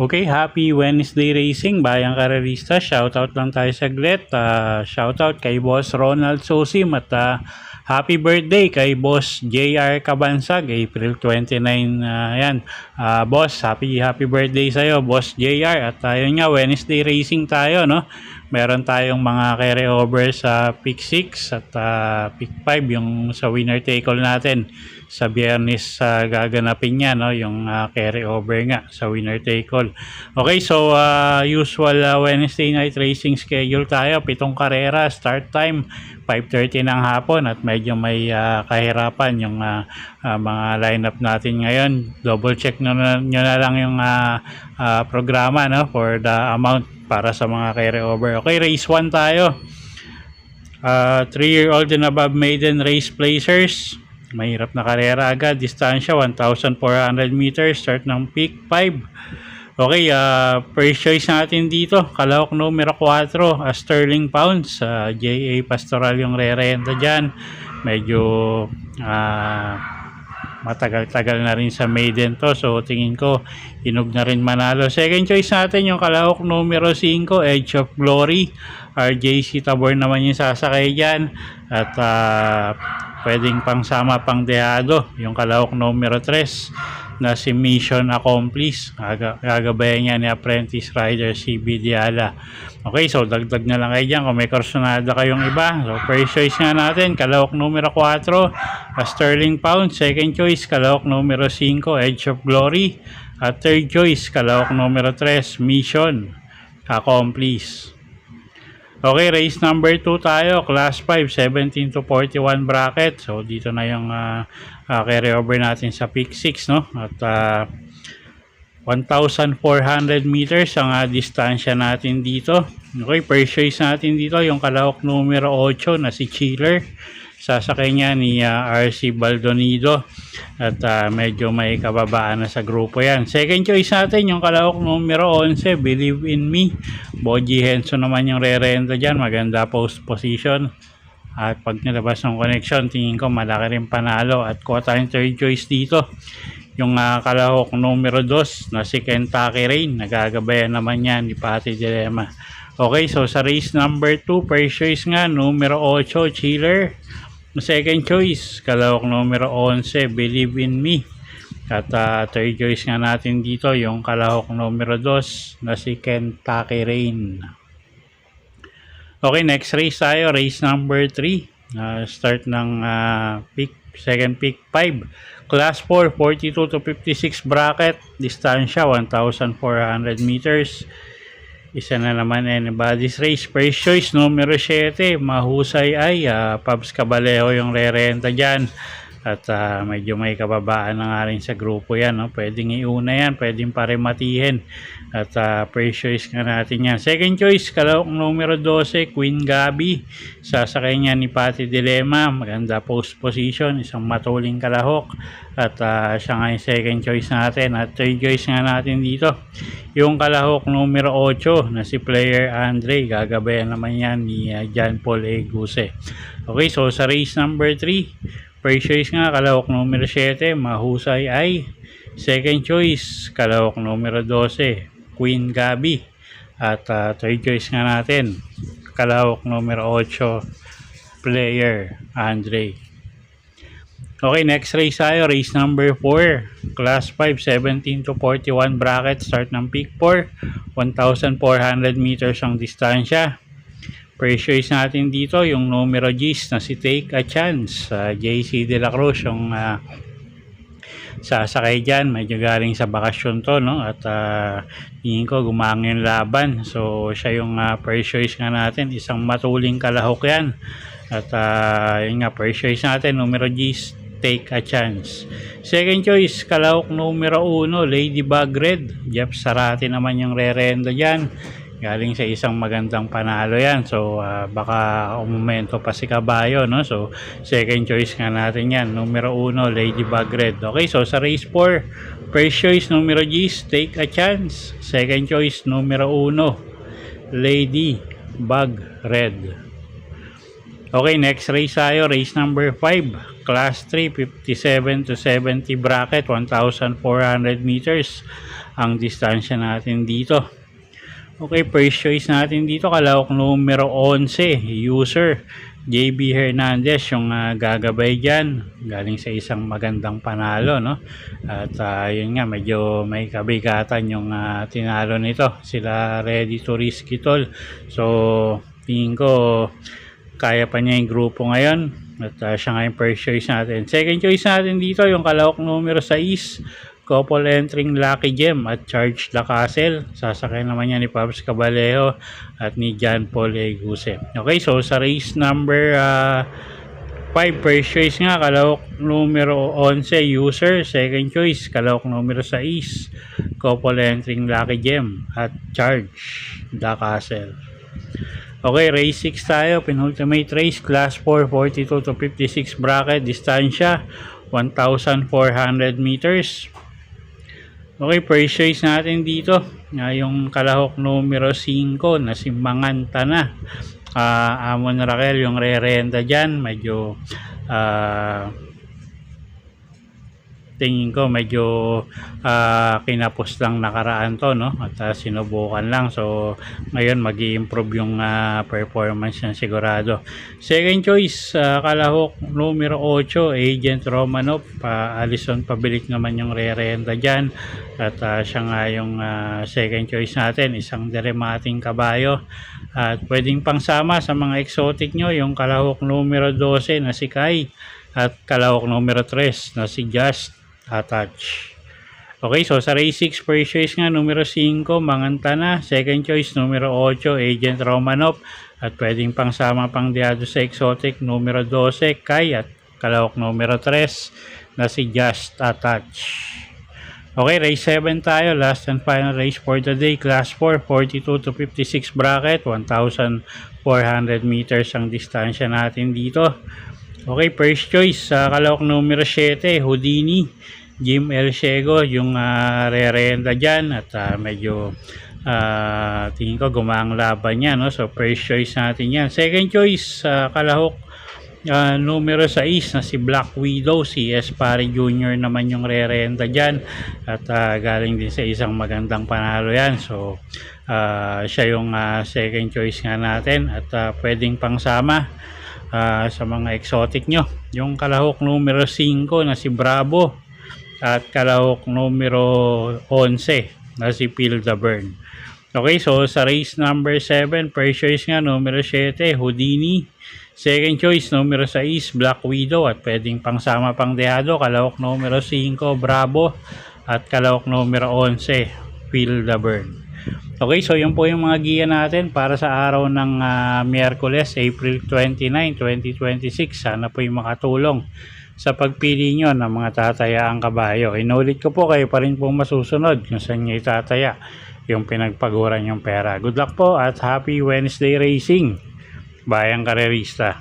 Okay, happy Wednesday racing, bayang karerista. Shoutout lang tayo saglit. Shoutout kay Boss Ronald Sosim at happy birthday kay Boss JR Cabansag, April 29. Yan. Boss, happy birthday sa'yo, Boss JR. At yun nga, Wednesday racing tayo, no? Meron tayong mga carryover sa pick 6 at pick 5, yung sa winner take all natin sa Biyernes gaganapin niya, no, yung carryover nga sa winner take all. Okay, so usual Wednesday night racing schedule tayo, 7 karera, start time 5:30 ng hapon at medyo may kahirapan yung mga lineup natin ngayon. Double check nyo na lang yung programa, no, for the amount para sa mga carryover. Okay, race 1 tayo. 3-year-old and above maiden race placers. Mahirap na karera agad. Distansya 1,400 meters. Start ng peak 5. Okay, first choice natin dito, kalahok numero 4, Sterling Pounds. JA Pastoral yung re-renta dyan. Medyo matagal-tagal na rin sa maiden to, so tingin ko hinog na rin manalo. Second choice natin yung kalahok numero 5, Edge of Glory. RJC Tabor naman yung sasakay dyan. At pwedeng pang sama pang dehado yung kalahok numero 3 na si Mission Accomplice. Gagabayan niya ni Apprentice Rider CB Diala. Okay, so dagdag na lang kayo dyan kung may kursunada kayong iba. So first choice nga natin, kalahok numero 4, Sterling Pound. Second choice, kalahok numero 5, Edge of Glory. At third choice, kalahok numero 3, Mission Accomplice. Okay, race number 2 tayo, class 5, 17 to 41 bracket. So dito na yung carryover natin sa pick 6, no? At 1,400 meters ang distansya natin dito. Okay, first choice natin dito yung kalahok numero 8 na si Chiller. Sasakay niya ni RC Baldonido. At medyo may kababaan na sa grupo yan. Second choice natin yung kalahok numero 11, Believe in Me. Boji Henson naman yung re-renta dyan. Maganda post position. At pag nilabas ng connection, tingin ko malaki rin panalo. At kuha tayong third choice dito, yung kalahok numero 2 na si Kentucky Rain. Nagagabayan naman yan ni Patty Dilema. Okay, so sa race number 2, first choice nga numero 8, Chiller. Second choice, kalahok numero 11, Believe in Me. At third choice nga natin dito yung kalahok numero 2 na si Kentucky Rain. Okay, next race tayo, race number 3. Start ng second pick 5. Class 4, 42 to 56 bracket. Distansya 1,400 meters. Isa na naman anybody's race. First choice numero 7, mahusay ay Pabs Cabalejo yung re-renta dyan. At medyo may kababaan na nga rin sa grupo yan, no? Pwedeng iuna yan, pwedeng parematihin. At first choice nga natin yan. Second choice, kalahok numero 12, Queen Gabi. Sasakay niya ni Patty Dilema. Maganda post position, isang matuling kalahok. At siya nga yung second choice natin. At third choice nga natin dito, yung kalahok numero 8 na si Player Andre. Gagabayan naman yan ni John Paul Eguse. Okay, so sa race number 3, first choice nga, kalahok numero 7, mahusay ay. Second choice, kalahok numero 12, Queen Gabi. At third choice nga natin, kalahok numero 8, Player Andre. Okay, next race tayo, race number 4, class 5, 17 to 41 bracket. Start ng pick 4, 1,400 meters ang distansya. First choice natin dito yung numero G's na si Take a Chance. JC De La Cruz yung sasakay dyan. Medyo galing sa bakasyon to, no? At tingin ko gumangin laban. So siya yung first choice nga natin. Isang matuling kalahok yan. At yun nga, first choice natin numero G's, Take a Chance. Second choice, kalahok numero 1, Ladybug Red. Jeff Sarati naman yung re-renda dyan. galing sa isang magandang panalo yan. So baka umomento pa si Kabayo, no? So second choice nga natin yan, numero 1 Ladybug Red. Okay, so sa race 4, first choice numero G's Take a Chance, second choice numero 1 Ladybug Red. Okay, next race tayo, race number 5, class 3, 57 to 70 bracket, 1,400 meters ang distansya natin dito. Okay, first choice natin dito, kalahok numero 11, user JB Hernandez yung gagabay dyan, galing sa isang magandang panalo, no? At yun nga, medyo may kabigatan yung tinalo nito, sila Ready to Risk It All. So tingin ko kaya pa niya yung grupo ngayon, at siya nga yung first choice natin. Second choice natin dito, yung kalahok numero 6, couple entering Lucky Gem at Charge the Castle. Sasakay naman niya ni Pabs Cabalejo at ni John Paul Eguse. Okay, so sa race number 5, first choice nga, kalahok numero 11, user. Second choice, kalahok numero 6, couple entering Lucky Gem at Charge the Castle. Okay, race 6 tayo, penultimate race, class 4, 42 to 56 bracket, distansya 1,400 meters. Okay, first choice natin dito, yung kalahok numero 5 na si Manganta na. Amon Raquel yung re-renta dyan, medyo tingin ko medyo kinapos lang nakaraan to, no? At sinubukan lang, so ngayon mag-i-improve yung performance niya sigurado. Second choice, kalahok numero 8, Agent Romanov. Alison Pabilik naman yung re-renta dyan, at siya nga yung second choice natin, isang deremating kabayo. At pwedeng pangsama sa mga exotic nyo yung kalahok numero 12 na si Kai, at kalahok numero 3 na si Just Attach. Okay, so sa race 6, first choice nga numero 5, Manganta na. Second choice numero 8, Agent Romanov, at pwedeng pangsama pang diado sa exotic numero 12, Kai, at kalahok numero 3 na si Just Attach. Okay, race 7 tayo, last and final race for the day, class 4, 42 to 56 bracket, 1,400 meters ang distansya natin dito. Okay, first choice, kalahok numero 7, Houdini, Jim El Ciego yung re-renta dyan, at medyo tingin ko gumaang laban niya, no? So first choice natin yan. Second choice, kalahok numero 6 na si Black Widow, si Espari Jr. naman yung re-renta dyan, at galing din sa isang magandang panalo yan. So siya yung second choice nga natin, at pwedeng pangsama sa mga exotic nyo yung kalahok numero 5 na si Bravo, at kalahok numero 11 na si Feel the Burn. Okay, so sa race number 7, first choice nga numero 7, Houdini. Second choice numero 6, Black Widow, at pwedeng pangsama pang deado, kalahok numero 5, Bravo, at kalahok numero 11, Feel the Burn. Okay, so yun po yung mga giya natin para sa araw ng Miyerkules, April 29, 2026. Sana po yung makatulong sa pagpili nyo ng mga tatayaang kabayo. Inulit ko po, kayo pa rin po masusunod kung saan nyo itataya yung pinagpaguran yung pera. Good luck po at happy Wednesday racing, bayang karerista.